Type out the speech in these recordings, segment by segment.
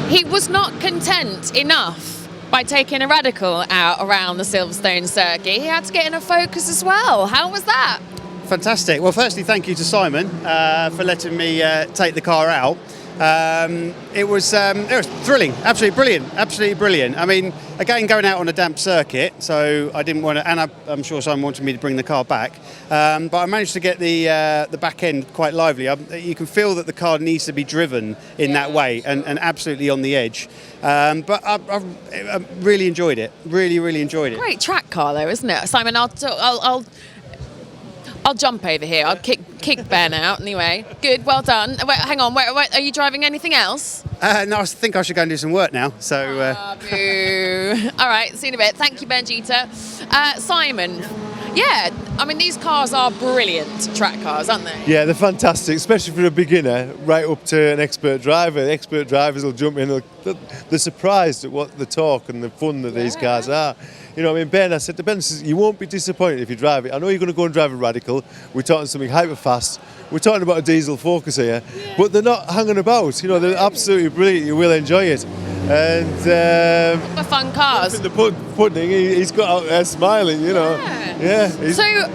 He was not content enough by taking a radical out around the Silverstone circuit. He had to get in a Focus as well. How was that? Fantastic. Well, firstly, thank you to Simon for letting me take the car out. It was thrilling, absolutely brilliant. I mean, again, going out on a damp circuit, so I didn't want to, and I'm sure Simon wanted me to bring the car back, but I managed to get the back end quite lively. You can feel that the car needs to be driven in that way, and absolutely on the edge. But I really enjoyed it. Really enjoyed it. Great track car, though, isn't it, Simon? I'll jump over here. I'll kick Ben out anyway. Good, well done. Wait, hang on. Wait, are you driving anything else? No, I think I should go and do some work now. So. Boo. All right, see you in a bit. Thank you, Ben Jeter. Simon. Yeah, I mean, these cars are brilliant track cars, aren't they? Yeah, they're fantastic, especially for a beginner, right up to an expert driver. The expert drivers will jump in. They're surprised at what the torque and the fun that these cars are. You know, I mean, Ben, I said to Ben, you won't be disappointed if you drive it. I know you're going to go and drive a Radical. We're talking something hyper fast. We're talking about a diesel Focus here, but they're not hanging about. You know, they're absolutely brilliant. You will enjoy it. And they're fun cars. The pudding, he's got out there smiling. You know, yeah. So,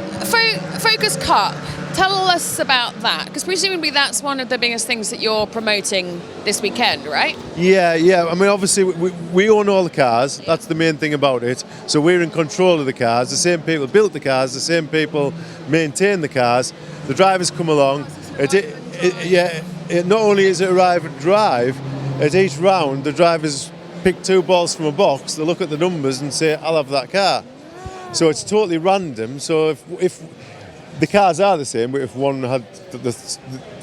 Focus Cup. Tell us about that, because presumably that's one of the biggest things that you're promoting this weekend, right? Yeah. I mean, obviously, we own all the cars. That's the main thing about it. So we're in control of the cars. The same people built the cars. The same people maintain the cars. The drivers come along. Not only is it arrive and drive, at each round, the drivers pick 2 balls from a box. They look at the numbers and say, "I'll have that car." So it's totally random. So if the cars are the same, but if one had,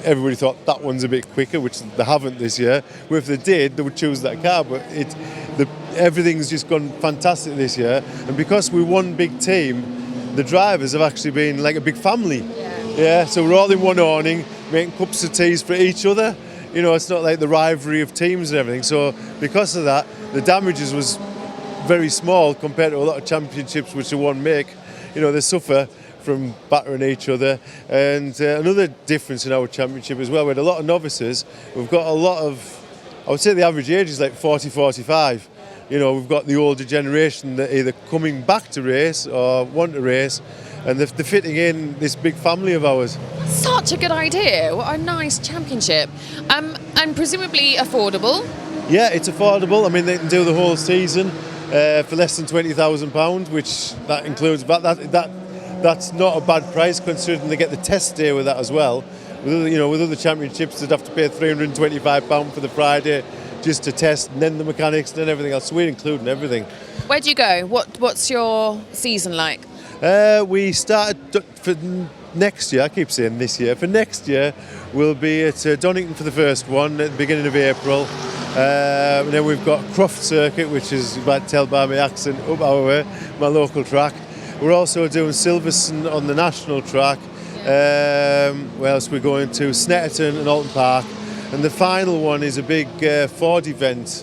everybody thought that one's a bit quicker, which they haven't this year. But if they did, they would choose that car. But everything's just gone fantastic this year. And because we're one big team, the drivers have actually been like a big family. Yeah. So we're all in one awning, making cups of teas for each other. You know, it's not like the rivalry of teams and everything. So because of that, the damages was very small compared to a lot of championships which the one make. You know, they suffer from battering each other. And another difference in our championship as well, we had a lot of novices. We've got a lot of, I would say the average age is like 40, 45. You know, we've got the older generation that either coming back to race or want to race, and they're fitting in this big family of ours. Such a good idea. What a nice championship. And presumably affordable. Yeah, it's affordable. I mean, they can do the whole season for less than £20,000, which that includes that's not a bad price considering they get the test day with that as well. With other championships, they'd have to pay £325 for the Friday just to test, and then the mechanics and everything else. So we're including everything. Where do you go? What's your season like? We started for next year. I keep saying this year. For next year, we'll be at Donington for the first one at the beginning of April. And then we've got Croft Circuit, which is, you might tell by my accent, up our way, my local track. We're also doing Silverstone on the national track. Where else we're going to? Snetterton and Alton Park. And the final one is a big Ford event,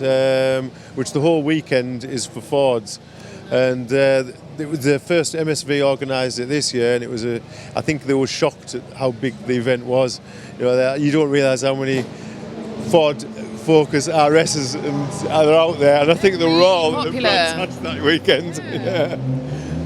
which the whole weekend is for Fords. And it was the first MSV organised it this year, and it was I think they were shocked at how big the event was. You know, you don't realise how many Ford Focus RSs are out there, and I think they were all popular that weekend.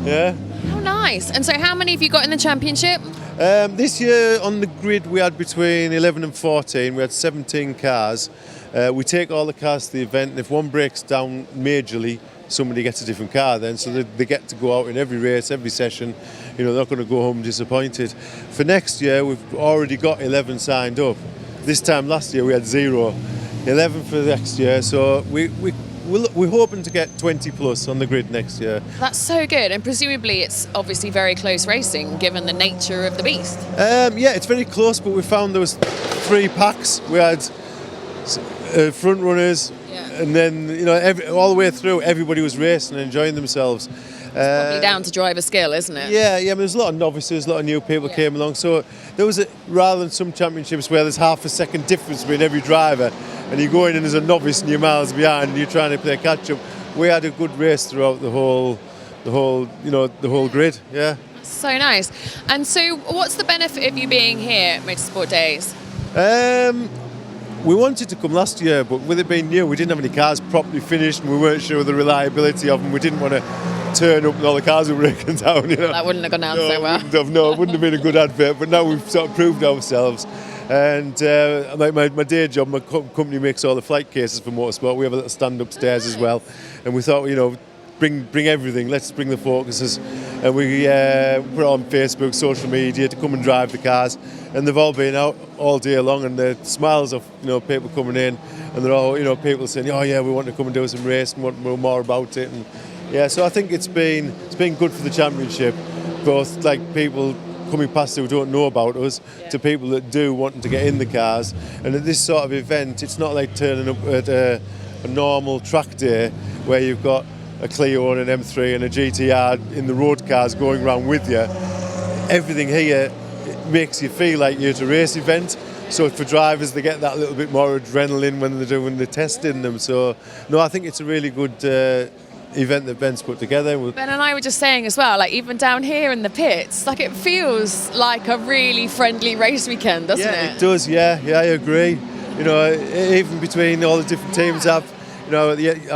Yeah. Oh, nice. And so how many have you got in the championship? This year on the grid we had between 11 and 14. We had 17 cars. We take all the cars to the event, and if one breaks down majorly, somebody gets a different car then, so they get to go out in every race, every session. You know, they're not going to go home disappointed. For next year, we've already got 11 signed up. This time last year we had 0. 11 for next year, so we're hoping to get 20 plus on the grid next year. That's so good, and presumably it's obviously very close racing given the nature of the beast. Yeah, it's very close, but we found there was 3 packs. We had front runners, and then all the way through everybody was racing and enjoying themselves. It's probably down to driver skill, isn't it? Yeah. I mean, there's a lot of novices, a lot of new people came along. So there was rather than some championships where there's half a second difference between every driver, and you go in and there's a novice and you're miles behind, and you're trying to play catch up. We had a good race throughout the whole grid. Yeah. So nice. And so, what's the benefit of you being here at MotorsportDays? we wanted to come last year, but with it being new, we didn't have any cars properly finished, and we weren't sure of the reliability of them. We didn't want to turn up and all the cars were breaking down. You know? That wouldn't have gone down so well. No, it wouldn't have been a good advert. But now we've sort of proved ourselves. And my day job, my company makes all the flight cases for motorsport. We have a little stand upstairs as well, and we thought, bring everything. Let's bring the focuses, and we put it on Facebook, social media to come and drive the cars. And they've all been out all day long, and the smiles of people coming in, and they're all people saying, oh yeah, we want to come and do some racing, want to know more about it, and yeah. So I think it's been good for the championship, both like people coming past who don't know about us to people that do wanting to get in the cars. And at this sort of event, it's not like turning up at a normal track day where you've got a Clio and an M3 and a GTR in the road cars going around with you. Everything here makes you feel like you're at a race event. So for drivers, they get that little bit more adrenaline when they're doing the testing them. So no, I think it's a really good event that Ben's put together. Ben and I were just saying as well, like even down here in the pits, like it feels like a really friendly race weekend, doesn't it? Yeah, it does. Yeah, I agree. Even between all the different teams, I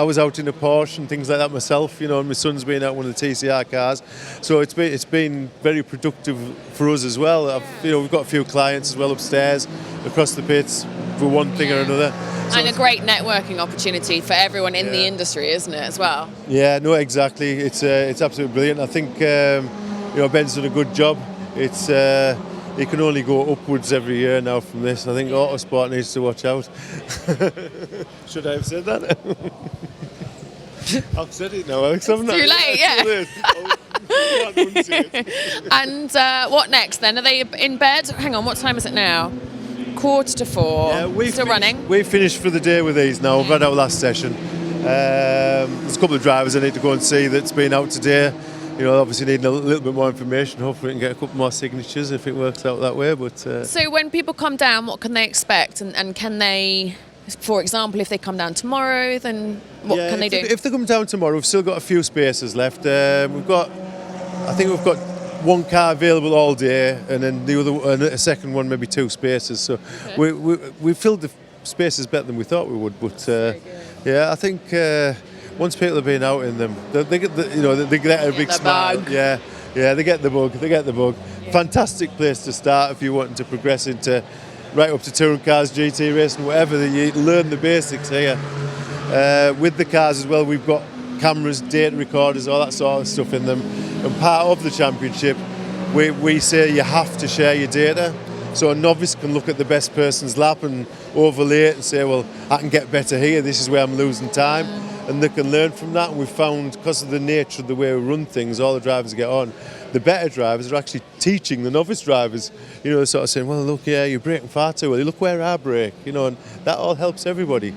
was out in a Porsche and things like that myself. And my son's been out one of the TCR cars, so it's been very productive for us as well. We've got a few clients as well upstairs, across the pits, for one thing or another. So and a great networking opportunity for everyone in the industry, isn't it, as well? Yeah, no, exactly. It's absolutely brilliant. I think Ben's done a good job. It's it can only go upwards every year now from this. I think Autosport needs to watch out. Should I have said that? I've said it now, Alex. Haven't I? Too late, yeah. And what next then? Are they in bed? Hang on, what time is it now? 3:45. Yeah, Still running? We've finished for the day with these now. We've had our last session. There's a couple of drivers I need to go and see that's been out today. Obviously needing a little bit more information. Hopefully we can get a couple more signatures if it works out that way. But so when people come down, what can they expect? And can they, for example, if they come down tomorrow, then what can they do? If they come down tomorrow, we've still got a few spaces left. I think we've got one car available all day, and then the other, a second one, maybe 2 spaces. So we filled the spaces better than we thought we would. But I think once people have been out in them, they get they get a big smile. Bug. Yeah, they get the bug. Yeah. Fantastic place to start if you're wanting to progress into right up to touring cars, GT racing, whatever. You learn the basics here. With the cars as well, we've got cameras, data recorders, all that sort of stuff in them. And part of the championship, we say you have to share your data. So a novice can look at the best person's lap and overlay it and say, well, I can get better here, this is where I'm losing time. And they can learn from that. And we've found, because of the nature of the way we run things, all the drivers get on, the better drivers are actually teaching the novice drivers, sort of saying, well, look, you're braking far too well, look where I brake, and that all helps everybody.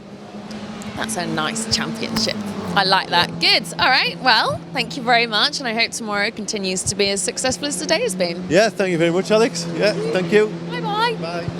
That's a nice championship. I like that. Good. All right. Well, thank you very much. And I hope tomorrow continues to be as successful as today has been. Yeah, thank you very much, Alex. Yeah, thank you. Bye-bye. Bye.